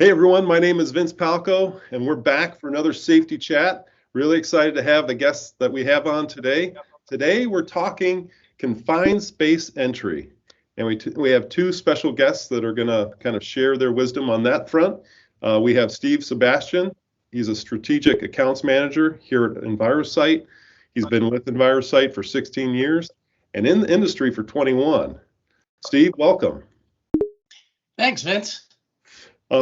Hey everyone, my name is Vince Palco, and we're back for another safety chat. Really excited to have the guests that we have on today. Today we're talking confined space entry, and we have two special guests that are going to kind of share their wisdom on that front. We have Steve Sebastian. He's a strategic accounts manager here at Envirosight. He's been with Envirosight for 16 years and in the industry for 21. Steve, welcome. Thanks, Vince.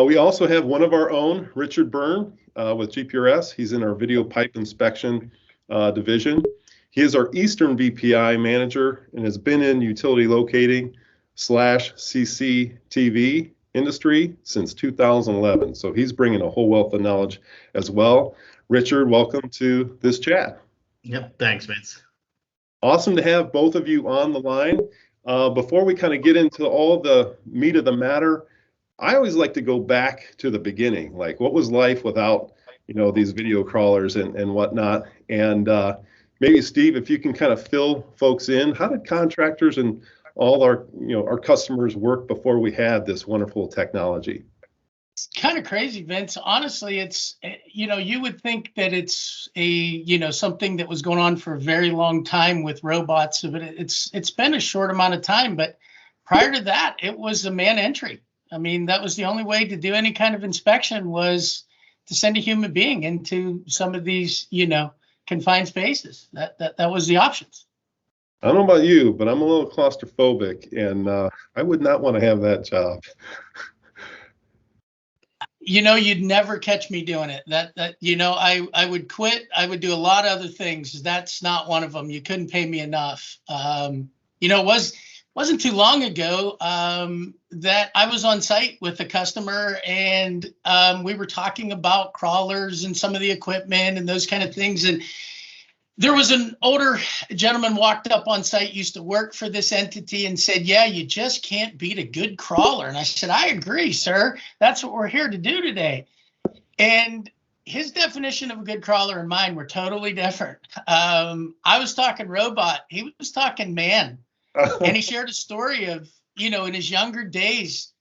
We also have one of our own, Richard Byrne, with Gprs. He's in our video pipe inspection division. He is our Eastern VPI manager and has been in utility locating / CCTV industry since 2011. So he's bringing a whole wealth of knowledge as well. Richard, welcome to this chat. Yep, thanks, Vince. Awesome to have both of you on the line. Before we kind of get into all the meat of the matter, I always like to go back to the beginning, like what was life without, these video crawlers and whatnot. And maybe Steve, if you can kind of fill folks in, how did contractors and all our, our customers work before we had this wonderful technology? It's kind of crazy, Vince. Honestly, it's, you would think that it's something that was going on for a very long time with robots, but it's been a short amount of time. But prior to that, it was a man entry. I mean, that was the only way to do any kind of inspection, was to send a human being into some of these, confined spaces. That was the options. I don't know about you, but I'm a little claustrophobic, and I would not want to have that job. You'd never catch me doing it. I would quit. I would do a lot of other things. That's not one of them. You couldn't pay me enough. It wasn't too long ago that I was on site with a customer, and we were talking about crawlers and some of the equipment and those kind of things. And there was an older gentleman walked up on site, used to work for this entity, and said, "Yeah, you just can't beat a good crawler." And I said, "I agree, sir. That's what we're here to do today." And his definition of a good crawler and mine were totally different. I was talking robot. He was talking man. And he shared a story of, in his younger days,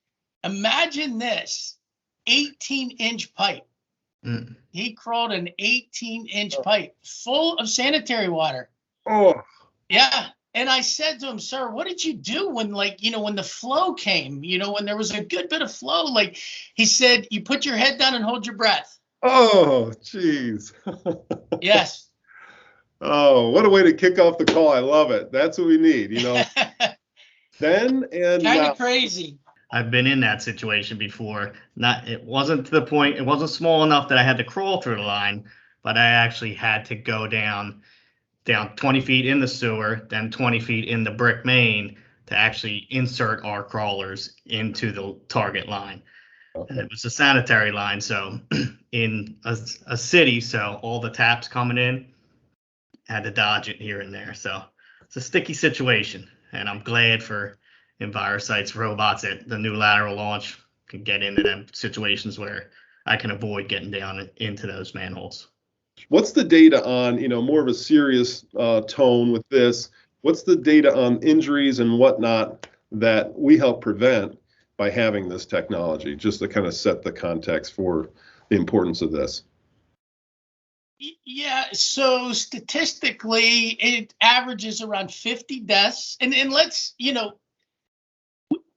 imagine this, 18-inch pipe. Mm. He crawled an 18-inch pipe full of sanitary water. Oh. Yeah. And I said to him, "Sir, what did you do when, when the flow came, when there was a good bit of flow?" He said, "You put your head down and hold your breath." Oh, geez. Yes. Oh, what a way to kick off the call. I love it. That's what we need, Then and kind of crazy. I've been in that situation before. It wasn't to the point, it wasn't small enough that I had to crawl through the line, but I actually had to go down 20 feet in the sewer, then 20 feet in the brick main to actually insert our crawlers into the target line. Okay. And it was a sanitary line, so in a city, so all the taps coming in, had to dodge it here and there. So it's a sticky situation, and I'm glad for Envirosight's robots at the new lateral launch can get into them situations where I can avoid getting down into those manholes. What's the data on, more of a serious tone with this? What's the data on injuries and whatnot that we help prevent by having this technology, just to kind of set the context for the importance of this? Yeah, so statistically, it averages around 50 deaths. And let's, we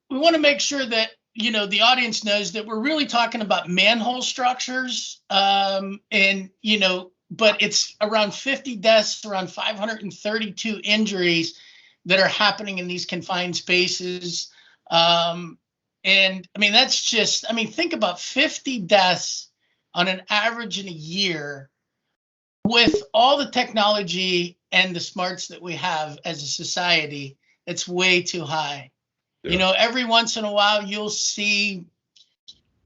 want to make sure that, the audience knows that we're really talking about manhole structures. But it's around 50 deaths, around 532 injuries that are happening in these confined spaces. And that's just, think about 50 deaths on an average in a year. With all the technology and the smarts that we have as a society, it's way too high. Yeah. Every once in a while, you'll see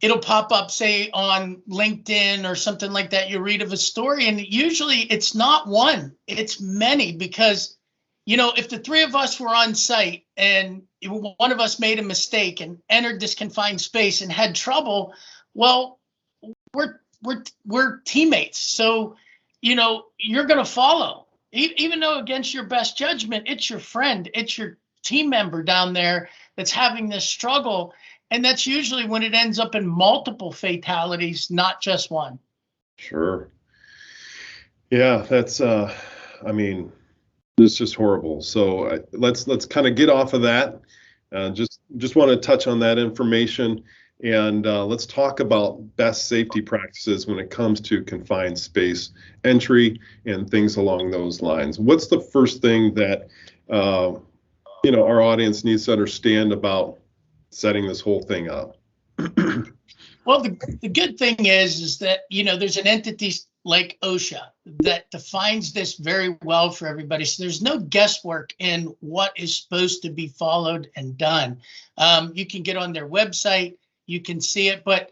it'll pop up, say, on LinkedIn or something like that. You read of a story, and usually it's not one, it's many, because, if the three of us were on site and one of us made a mistake and entered this confined space and had trouble, well, we're teammates. So you're going to follow, even though against your best judgment, it's your friend, it's your team member down there that's having this struggle. And that's usually when it ends up in multiple fatalities, not just one. Sure. Yeah, that's I mean, it's just horrible. So let's kind of get off of that. Just want to touch on that information, and let's talk about best safety practices when it comes to confined space entry and things along those lines. What's the first thing that our audience needs to understand about setting this whole thing up? Well, the good thing is that, there's an entity like OSHA that defines this very well for everybody. So there's no guesswork in what is supposed to be followed and done. You can get on their website, you can see it, but,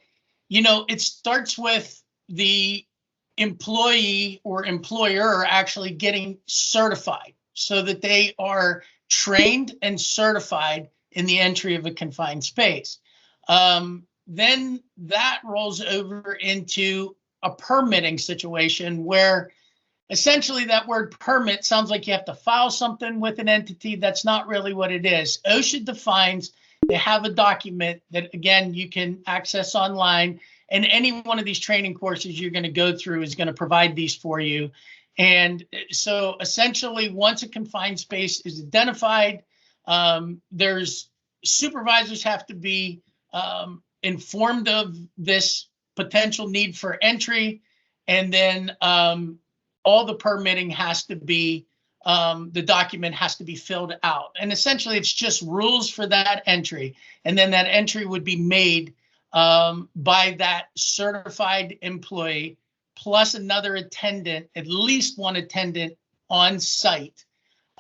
it starts with the employee or employer actually getting certified so that they are trained and certified in the entry of a confined space. Then that rolls over into a permitting situation where essentially that word permit sounds like you have to file something with an entity. That's not really what it is. OSHA defines, they have a document that, again, you can access online, and any one of these training courses you're going to go through is going to provide these for you. And so essentially, once a confined space is identified, there's supervisors have to be informed of this potential need for entry, and then all the permitting has to be, the document has to be filled out. And essentially, it's just rules for that entry. And then that entry would be made by that certified employee, plus another attendant, at least one attendant on site,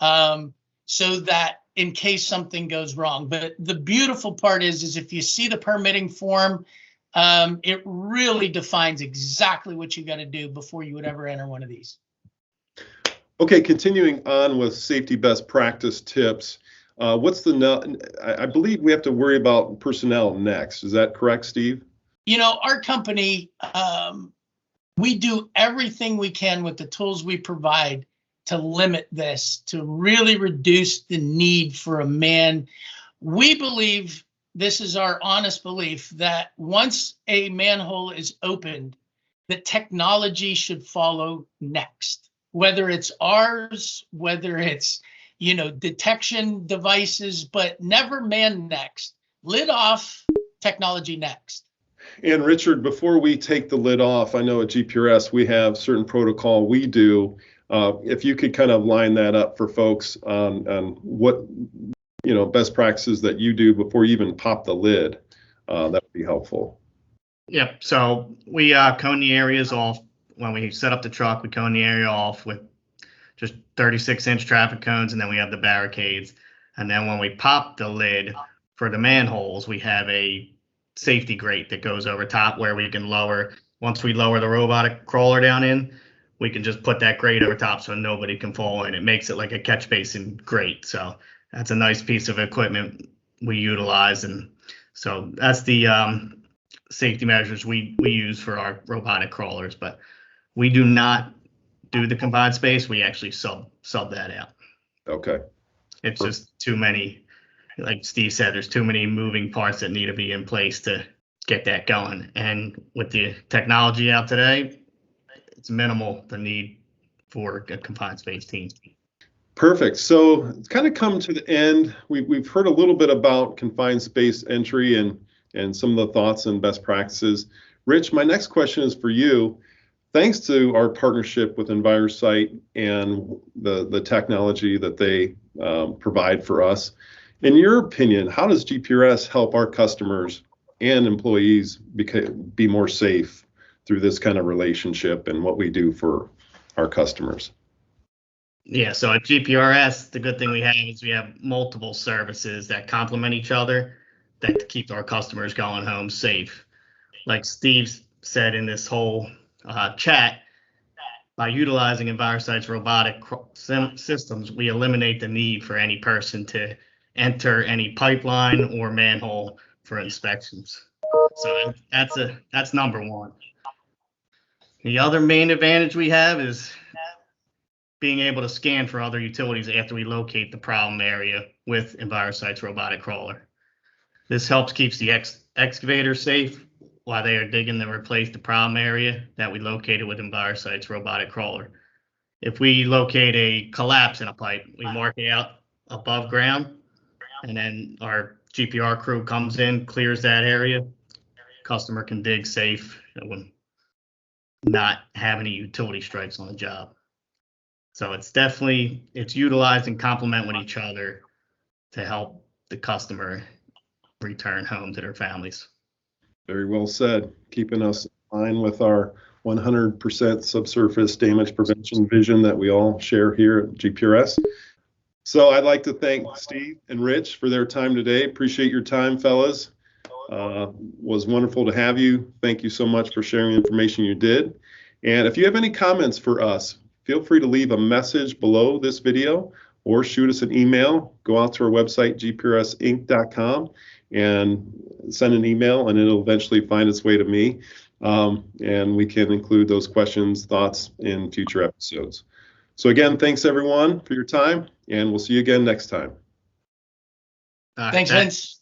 so that in case something goes wrong. But the beautiful part is if you see the permitting form, it really defines exactly what you got to do before you would ever enter one of these. Okay, continuing on with safety best practice tips. I believe we have to worry about personnel next. Is that correct, Steve? Our company, we do everything we can with the tools we provide to limit this, to really reduce the need for a man. We believe, this is our honest belief, that once a manhole is opened, the technology should follow next, whether it's ours, whether it's, detection devices, but never man next. Lid off, technology next. And Richard, before we take the lid off, I know at Gprs we have certain protocol we do. If you could kind of line that up for folks on what best practices that you do before you even pop the lid, that would be helpful. Yep. So we cone the areas off when we set up the truck. We cone the area off with just 36-inch traffic cones, and then we have the barricades. And then when we pop the lid for the manholes, we have a safety grate that goes over top where we can lower. Once we lower the robotic crawler down in, we can just put that grate over top so nobody can fall in. It makes it like a catch basin grate. So that's a nice piece of equipment we utilize. And so that's the safety measures we use for our robotic crawlers. But we do not do the confined space. We actually sub that out. Okay. It's just too many, like Steve said, there's too many moving parts that need to be in place to get that going. And with the technology out today, it's minimal the need for a confined space team. Perfect. So it's kind of come to the end. We've heard a little bit about confined space entry and some of the thoughts and best practices. Rich, my next question is for you. Thanks to our partnership with Envirosight and the technology that they provide for us, in your opinion, how does Gprs help our customers and employees be more safe through this kind of relationship and what we do for our customers? Yeah, so at Gprs, the good thing we have is we have multiple services that complement each other that keep our customers going home safe. Like Steve said in this whole chat, by utilizing Envirosight's robotic systems, we eliminate the need for any person to enter any pipeline or manhole for inspections. So that's number one. The other main advantage we have is being able to scan for other utilities after we locate the problem area with Envirosight's robotic crawler. This helps keeps the excavator safe while they are digging to replace the problem area that we located with Envirosight's robotic crawler. If we locate a collapse in a pipe, we mark it out above ground, and then our GPR crew comes in, clears that area. Customer can dig safe and not have any utility strikes on the job. So it's utilized and complement with each other to help the customer return home to their families. Very well said. Keeping us in line with our 100% subsurface damage prevention vision that we all share here at Gprs. So I'd like to thank Steve and Rich for their time today. Appreciate your time, fellas. Was wonderful to have you. Thank you so much for sharing the information you did. And if you have any comments for us, feel free to leave a message below this video or shoot us an email. Go out to our website, gprinc.com, and send an email, and it'll eventually find its way to me. And we can include those questions, thoughts in future episodes. So again, thanks everyone for your time, and we'll see you again next time. Thanks, Vince.